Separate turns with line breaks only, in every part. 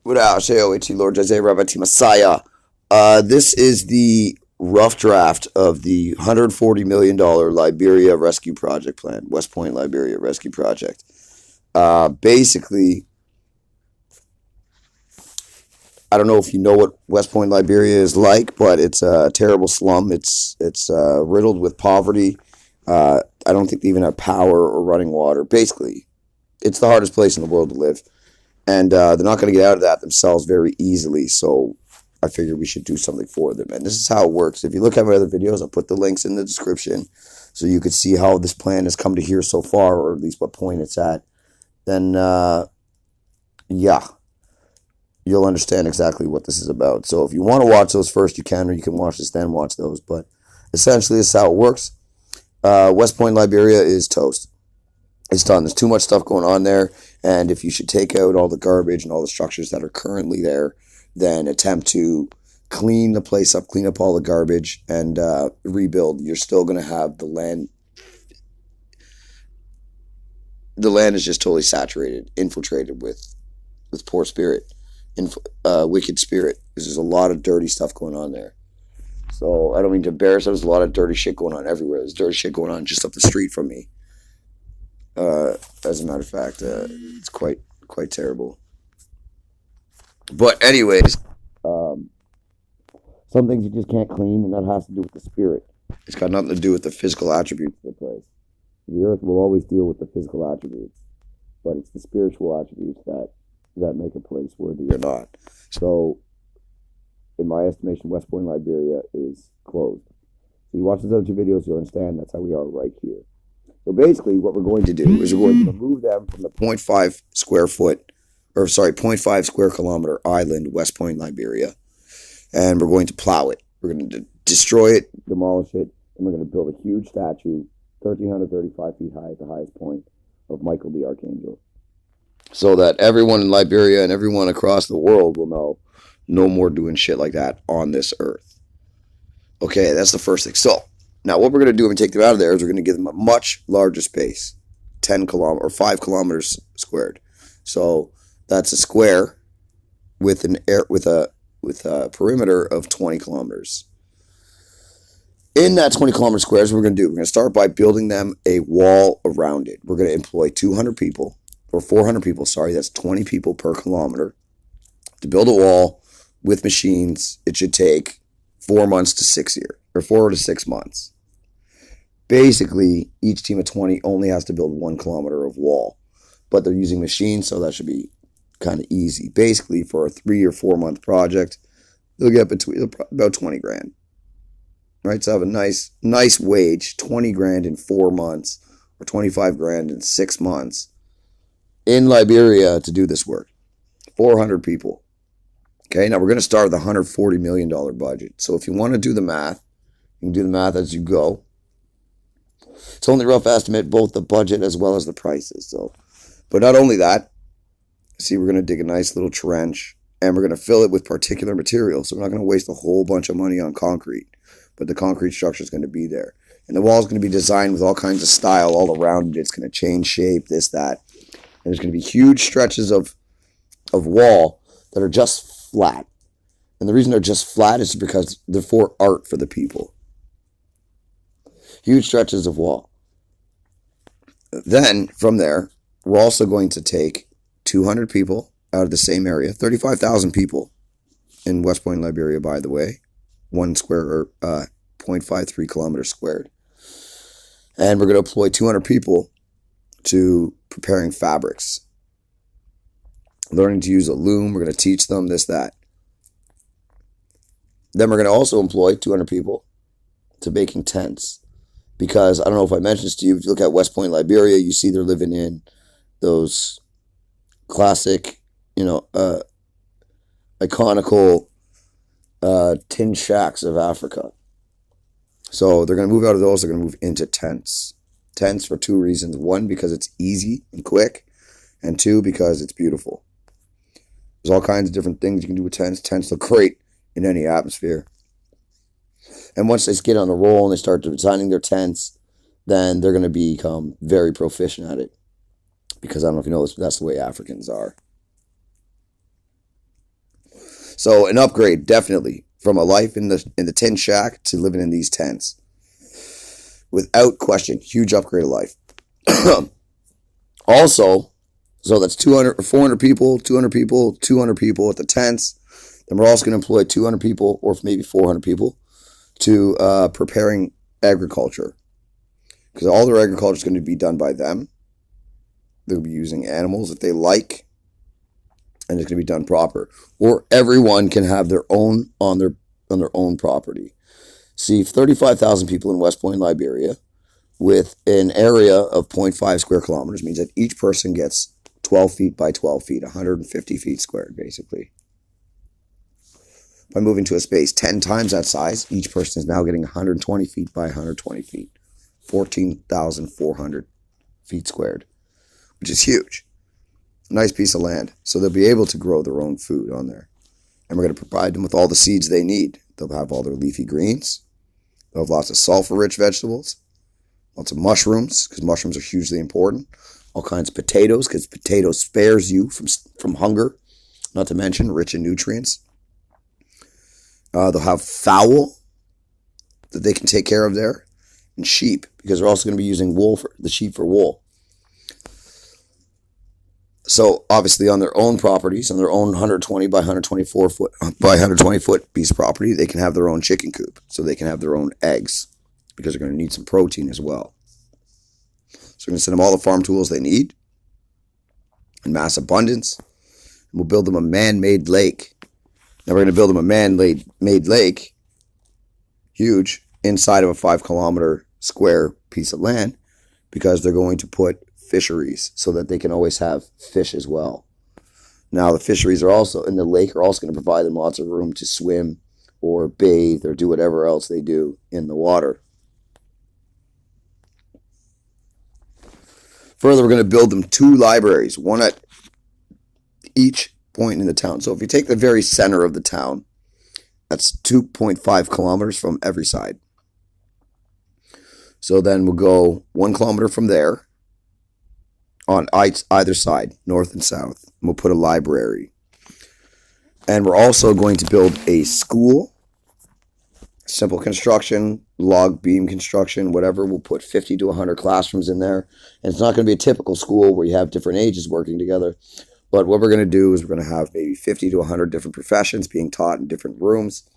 Without Sheoichi, Lord Isaiah Rabbi Messiah. This is the rough draft of the $140 million Liberia Rescue Project plan, West Point Liberia Rescue Project. Basically, I don't know if you know what West Point Liberia is like, but it's a terrible slum. It's riddled with poverty. I don't think they even have power or running water. Basically, it's the hardest place in the world to live. And they're not going to get out of that themselves very easily. So I figured we should do something for them. And this is how it works. If you look at my other videos, I'll put the links in the description so you could see how this plan has come to here so far, or at least what point it's at. Then, yeah, you'll understand exactly what this is about. So if you want to watch those first, you can, or you can watch this, then watch those. But essentially, this is how it works. West Point Liberia is toast. It's done. There's too much stuff going on there. And if you should take out all the garbage and all the structures that are currently there, then attempt to clean the place up, clean up all the garbage, and rebuild, you're still going to have the land. The land is just totally saturated, infiltrated with poor spirit, wicked spirit. There's a lot of dirty stuff going on there. So I don't mean to embarrass. There's a lot of dirty shit going on everywhere. There's dirty shit going on just up the street from me. As a matter of fact, it's quite terrible. But anyways, some things you just can't clean, and that has to do with the spirit. It's got nothing to do with the physical attributes of the place. The earth will always deal with the physical attributes, but it's the spiritual attributes that make a place worthy or not. So, in my estimation, West Point Liberia is closed. So you watch those other two videos, you'll understand that's how we are right here. So basically, what we're going to do is we're going to remove them from the 0.5 square kilometer island, West Point, Liberia, and we're going to plow it. We're going to destroy it, demolish it, and we're going to build a huge statue, 1,335 feet high at the highest point, of Michael the Archangel, so that everyone in Liberia and everyone across the world will know no more doing shit like that on this earth. Okay, that's the first thing. So now what we're going to do when we take them out of there is we're going to give them a much larger space, 5 kilometers squared. So that's a square with a perimeter of 20 kilometers. In that 20 kilometer squares, what we're going to do, we're going to start by building them a wall around it. We're going to employ 200 people, or 400 people, sorry, that's 20 people per kilometer, to build a wall with machines. It should take 4 months to 6 years, or 4 to 6 months. Basically, each team of 20 only has to build 1 kilometer of wall, but they're using machines, so that should be kind of easy. Basically, for a 3 or 4 month project, they'll get about 20 grand. Right, so have a nice wage, 20 grand in 4 months, or 25 grand in 6 months in Liberia to do this work. 400 people. Okay, now we're going to start with a $140 million budget. So if you want to do the math, you can do the math as you go. It's only a rough estimate, both the budget as well as the prices. So, but not only that, see, we're going to dig a nice little trench, and we're going to fill it with particular material. So we're not going to waste a whole bunch of money on concrete, but the concrete structure is going to be there. And the wall is going to be designed with all kinds of style all around it. It's going to change shape, this, that. And there's going to be huge stretches of wall that are just flat. And the reason they're just flat is because they're for art for the people. Huge stretches of wall. Then, from there, we're also going to take 200 people out of the same area. 35,000 people in West Point, Liberia, by the way. 1 square, or 0.53 kilometers squared. And we're going to employ 200 people to preparing fabrics. Learning to use a loom. We're going to teach them this, that. Then we're going to also employ 200 people to making tents. Because, I don't know if I mentioned this to you, if you look at West Point, Liberia, you see they're living in those classic, iconical tin shacks of Africa. So they're going to move out of those. They're going to move into tents. Tents for 2 reasons. 1, because it's easy and quick. And 2, because it's beautiful. There's all kinds of different things you can do with tents. Tents look great in any atmosphere. And once they get on the roll and they start designing their tents, then they're going to become very proficient at it. Because I don't know if you know this, but that's the way Africans are. So an upgrade, definitely, from a life in the tin shack to living in these tents. Without question, huge upgrade of life. Also, so that's 200 or 400 people, 200 people, 200 people at the tents. Then we're also going to employ 200 people or maybe 400 people to preparing agriculture. Because all their agriculture is going to be done by them. They'll be using animals that they like. And it's going to be done proper. Or everyone can have their own on their own property. See, 35,000 people in West Point, Liberia, with an area of 0.5 square kilometers means that each person gets 12 feet by 12 feet, 150 feet squared, basically. By moving to a space 10 times that size, each person is now getting 120 feet by 120 feet, 14,400 feet squared, which is huge. Nice piece of land. So they'll be able to grow their own food on there. And we're going to provide them with all the seeds they need. They'll have all their leafy greens. They'll have lots of sulfur-rich vegetables. Lots of mushrooms, because mushrooms are hugely important. All kinds of potatoes, because potatoes spares you from hunger. Not to mention rich in nutrients. They'll have fowl that they can take care of there. And sheep, because they're also going to be using wool for the sheep for wool. So obviously on their own properties, on their own 120 by 124 foot by 120 foot piece of property, they can have their own chicken coop. So they can have their own eggs, because they're going to need some protein as well. So we're going to send them all the farm tools they need in mass abundance. And we'll build them a man-made lake. Now we're going to build them a man-made lake, huge, inside of a 5 kilometer square piece of land, because they're going to put fisheries so that they can always have fish as well. Now the fisheries are also in the lake are also going to provide them lots of room to swim or bathe or do whatever else they do in the water. Further, we're going to build them 2 libraries, one at each point in the town. So if you take the very center of the town, that's 2.5 kilometers from every side. So then we'll go 1 kilometer from there on either side, north and south. And we'll put a library. And we're also going to build a school, simple construction, log beam construction, whatever. We'll put 50 to 100 classrooms in there. And it's not going to be a typical school where you have different ages working together. But what we're going to do is we're going to have maybe 50 to 100 different professions being taught in different rooms.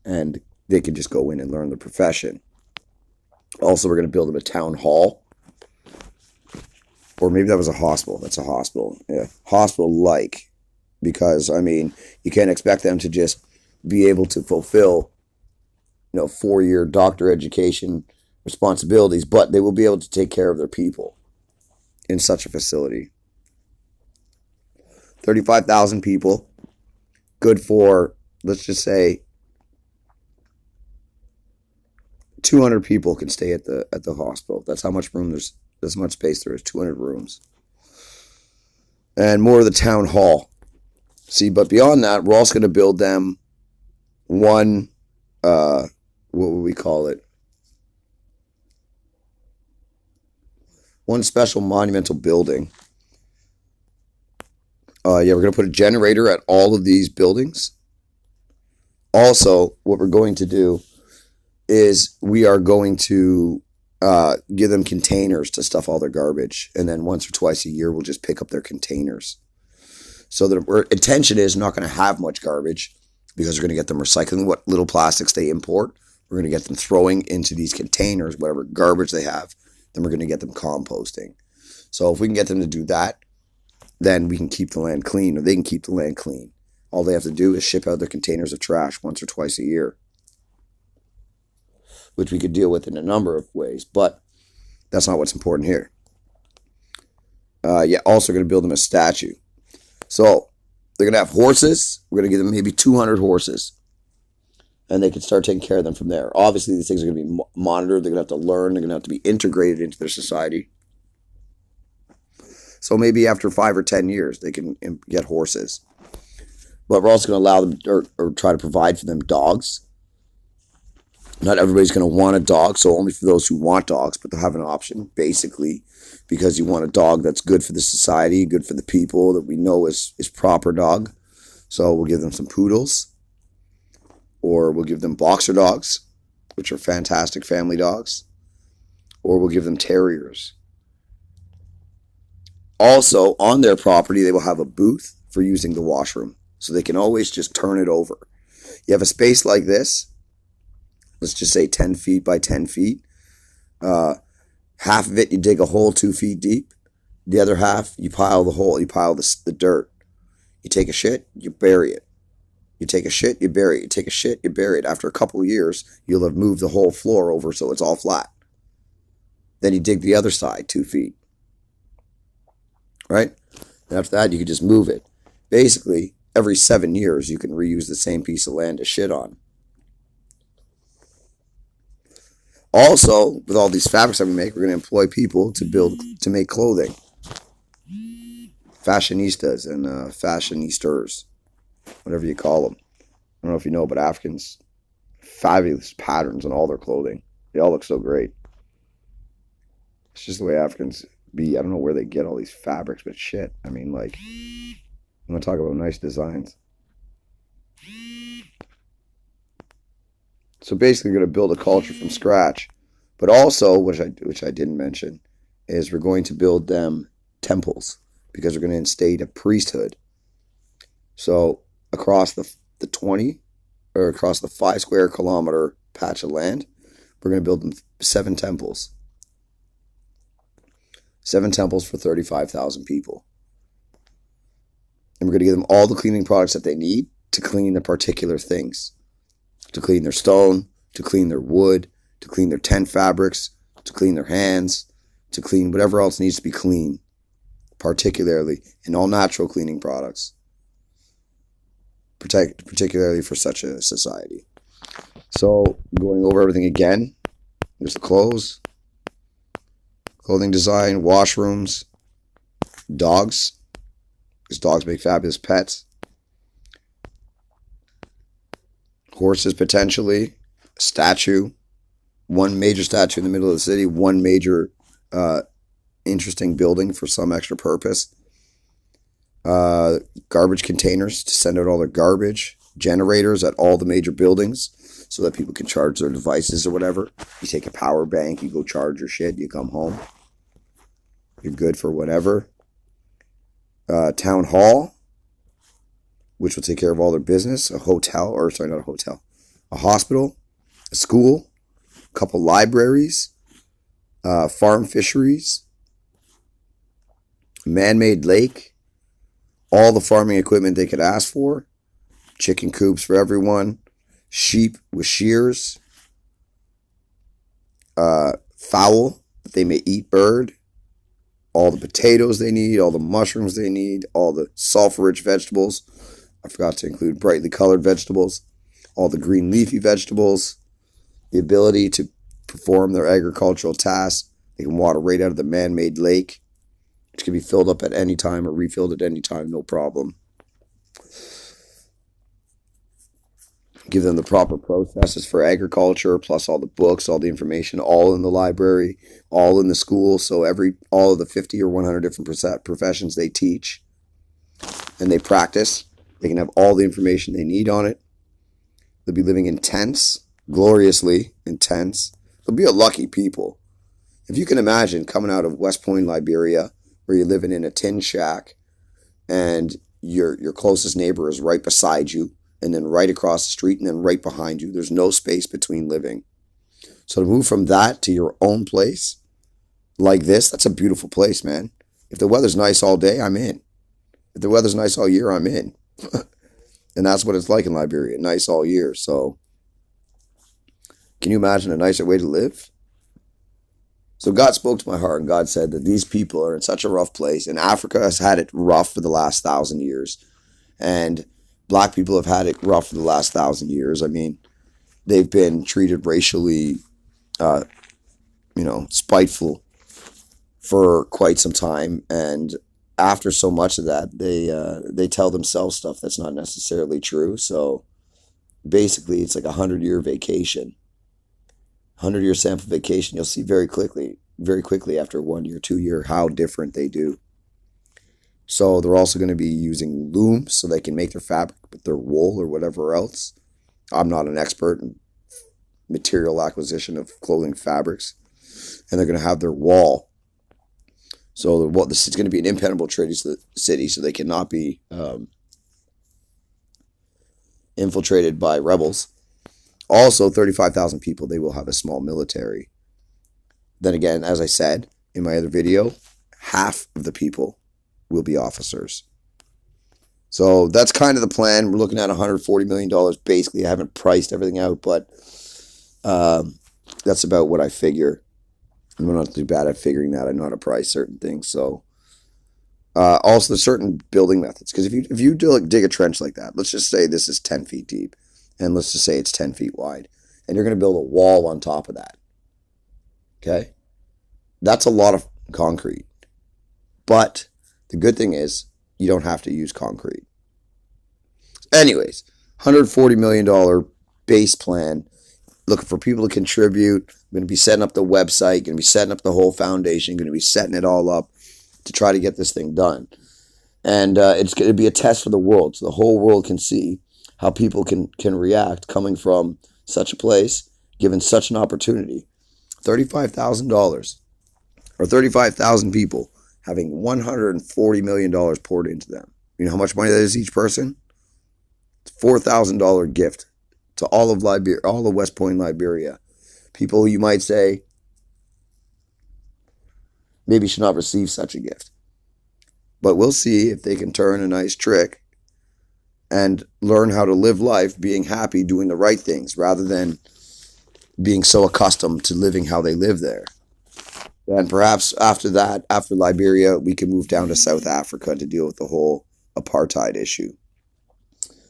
And they can just go in and learn the profession. Also, we're going to build them a town hall. Or maybe that was a hospital. That's a hospital. Yeah, hospital-like. Because, I mean, you can't expect them to just be able to fulfill, 4-year doctor education responsibilities, but they will be able to take care of their people in such a facility. 35,000 people. Good for, let's just say, 200 people can stay at the hospital. That's how much room there's. That's how much space there is. 200 rooms. And more of the town hall. See, but beyond that, we're also going to build them one, what would we call it? One special monumental building. We're going to put a generator at all of these buildings. Also, what we're going to do is we are going to give them containers to stuff all their garbage. And then once or twice a year, we'll just pick up their containers. So that our intention is not going to have much garbage, because we're going to get them recycling what little plastics they import. We're going to get them throwing into these containers whatever garbage they have. Then we're going to get them composting. So if we can get them to do that, then we can keep the land clean, or they can keep the land clean. All they have to do is ship out their containers of trash once or twice a year, which we could deal with in a number of ways, but that's not what's important here. Also going to build them a statue. So they're going to have horses. We're going to give them maybe 200 horses, and they can start taking care of them from there. Obviously, these things are going to be monitored. They're going to have to learn. They're going to have to be integrated into their society. So maybe after 5 or 10 years, they can get horses. But we're also going to allow them or try to provide for them dogs. Not everybody's going to want a dog, so only for those who want dogs, but they'll have an option, basically, because you want a dog that's good for the society, good for the people, that we know is proper dog. So we'll give them some poodles. or we'll give them boxer dogs, which are fantastic family dogs, or we'll give them terriers. Also, on their property, they will have a booth for using the washroom, so they can always just turn it over. You have a space like this, let's just say 10 feet by 10 feet. Half of it, you dig a hole 2 feet deep. The other half, you pile the hole, you pile the dirt. You take a shit, you bury it. You take a shit, you bury it. You take a shit, you bury it. After a couple of years, you'll have moved the whole floor over so it's all flat. Then you dig the other side 2 feet. Right? And after that, you can just move it. Basically, every 7 years, you can reuse the same piece of land to shit on. Also, with all these fabrics that we make, we're going to employ people to make clothing. Fashionistas and fashionistas, whatever you call them. I don't know if you know, but Africans, fabulous patterns on all their clothing. They all look so great. It's just the way Africans be. I don't know where they get all these fabrics, but shit. I mean, like, I'm going to talk about nice designs. So basically, we're going to build a culture from scratch. But also, which I didn't mention, is we're going to build them temples, because we're going to instate a priesthood. So across the 5 square kilometer patch of land, we're going to build them 7 temples. 7 temples for 35,000 people. And we're going to give them all the cleaning products that they need to clean the particular things. To clean their stone, to clean their wood, to clean their tent fabrics, to clean their hands, to clean whatever else needs to be clean, particularly in all natural cleaning products, particularly for such a society. So, going over everything again, there's the clothes, clothing design, washrooms, dogs, because dogs make fabulous pets, horses potentially, a statue, one major statue in the middle of the city, one major interesting building for some extra purpose, garbage containers to send out all their garbage, generators at all the major buildings so that people can charge their devices or whatever. You take a power bank, you go charge your shit, you come home, you're good for whatever. Town hall, which will take care of all their business, a hospital, a school, a couple libraries, farm fisheries, man-made lake, all the farming equipment they could ask for, chicken coops for everyone, sheep with shears, fowl that they may eat, bird, all the potatoes they need, all the mushrooms they need, all the sulfur-rich vegetables. I forgot to include brightly colored vegetables, all the green leafy vegetables, the ability to perform their agricultural tasks. They can water right out of the man-made lake, which can be filled up at any time or refilled at any time, no problem. Give them the proper processes for agriculture, plus all the books, all the information, all in the library, all in the school. So all of the 50 or 100 different professions they teach and they practice, they can have all the information they need on it. They'll be living in tents, gloriously in tents. They'll be a lucky people. If you can imagine coming out of West Point, Liberia, where you're living in a tin shack and your closest neighbor is right beside you, and then right across the street, and then right behind you. There's no space between living. So to move from that to your own place, like this, that's a beautiful place, man. If the weather's nice all day, I'm in. If the weather's nice all year, I'm in. And that's what it's like in Liberia, nice all year. So can you imagine a nicer way to live? So God spoke to my heart, and God said that these people are in such a rough place, and Africa has had it rough for the last 1,000 years. And Black people have had it rough for the last 1,000 years. I mean, they've been treated racially, spiteful for quite some time. And after so much of that, they tell themselves stuff that's not necessarily true. So basically, it's like a 100-year vacation, 100-year sample vacation. You'll see very quickly after 1 year, 2 year, how different they do. So they're also going to be using looms so they can make their fabric with their wool or whatever else. I'm not an expert in material acquisition of clothing fabrics. And they're going to have their wall. So it's going to be an impenetrable city, so they cannot be infiltrated by rebels. Also, 35,000 people, they will have a small military. Then again, as I said in my other video, half of the people will be officers. So that's kind of the plan. We're looking at $140 million. Basically, I haven't priced everything out, but that's about what I figure. I'm not too bad at figuring that. I know how to price certain things. So also there's certain building methods. Because if you dig a trench like that, let's just say this is 10 feet deep. And let's just say it's 10 feet wide. And you're going to build a wall on top of that. Okay? That's a lot of concrete. But the good thing is you don't have to use concrete. Anyways, $140 million base plan. Looking for people to contribute. I'm going to be setting up the website. Going to be setting up the whole foundation. Going to be setting it all up to try to get this thing done. And it's going to be a test for the world. So the whole world can see how people can react coming from such a place, given such an opportunity. $35,000 or 35,000 people having $140 million poured into them. You know how much money that is each person? It's a $4,000 gift to all of Liberia, all of West Point, Liberia. People you might say maybe should not receive such a gift. But we'll see if they can turn a nice trick and learn how to live life being happy, doing the right things, rather than being so accustomed to living how they live there. And perhaps after that, after Liberia, we can move down to South Africa to deal with the whole apartheid issue.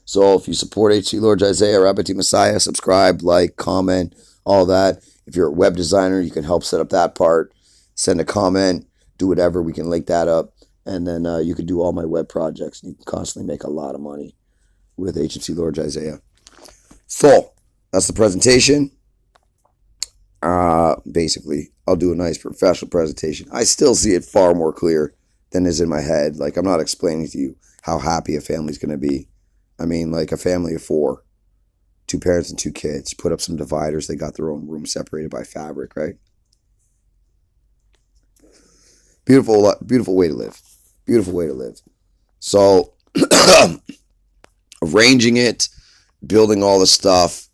So if you support HC Lord Isaiah, Rabbi Messiah, subscribe, like, comment, all that. If you're a web designer, you can help set up that part. Send a comment, do whatever. We can link that up. And then you can do all my web projects. You can constantly make a lot of money with HC Lord Isaiah. So that's the presentation. Basically, I'll do a nice professional presentation. I still see it far more clear than is in my head. Like, I'm not explaining to you how happy a family's going to be. I mean, like a family of 4, 2 parents and 2 kids. Put up some dividers. They got their own room separated by fabric, right? Beautiful, beautiful way to live. Beautiful way to live. So, arranging it, building all the stuff,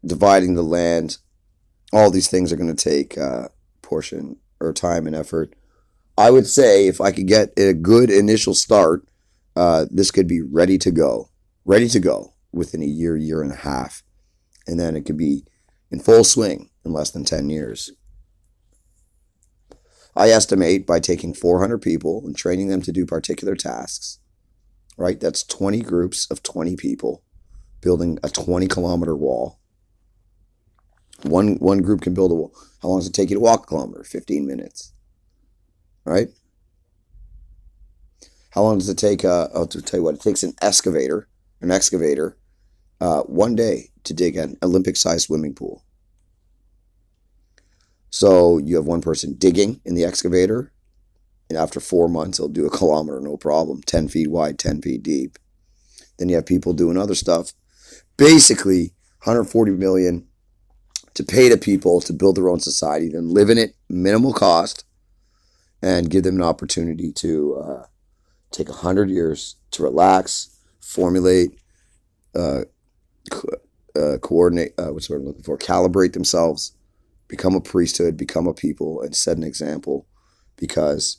dividing the land, all these things are going to take portion or time and effort. I would say if I could get a good initial start, this could be ready to go within a year and a half. And then it could be in full swing in less than 10 years. I estimate by taking 400 people and training them to do particular tasks, right? That's 20 groups of 20 people building a 20-kilometer wall. One group can build a wall. How long does it take you to walk a kilometer? 15 minutes, right? How long does it take? I'll tell you what, it takes an excavator, 1 day to dig an Olympic-sized swimming pool. So you have one person digging in the excavator, and after 4 months, he'll do a kilometer, no problem, 10 feet wide, 10 feet deep. Then you have people doing other stuff. Basically, $140 million to pay to people to build their own society, then live in it, minimal cost, and give them an opportunity to take 100 years to relax, formulate, coordinate, what's what I'm looking for, calibrate themselves, become a priesthood, become a people, and set an example. Because,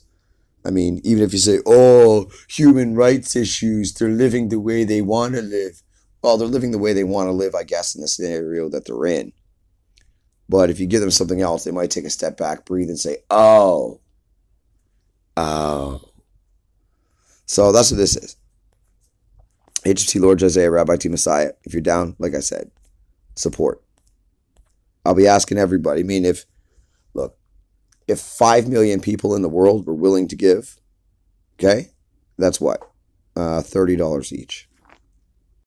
I mean, even if you say, oh, human rights issues, they're living the way they want to live. Well, they're living the way they want to live, I guess, in the scenario that they're in. But if you give them something else, they might take a step back, breathe, and say, oh. So that's what this is. HFT Lord Isaiah, Rabbi T. Messiah. If you're down, like I said, support. I'll be asking everybody. I mean, if 5 million people in the world were willing to give, okay, that's what? $30 each.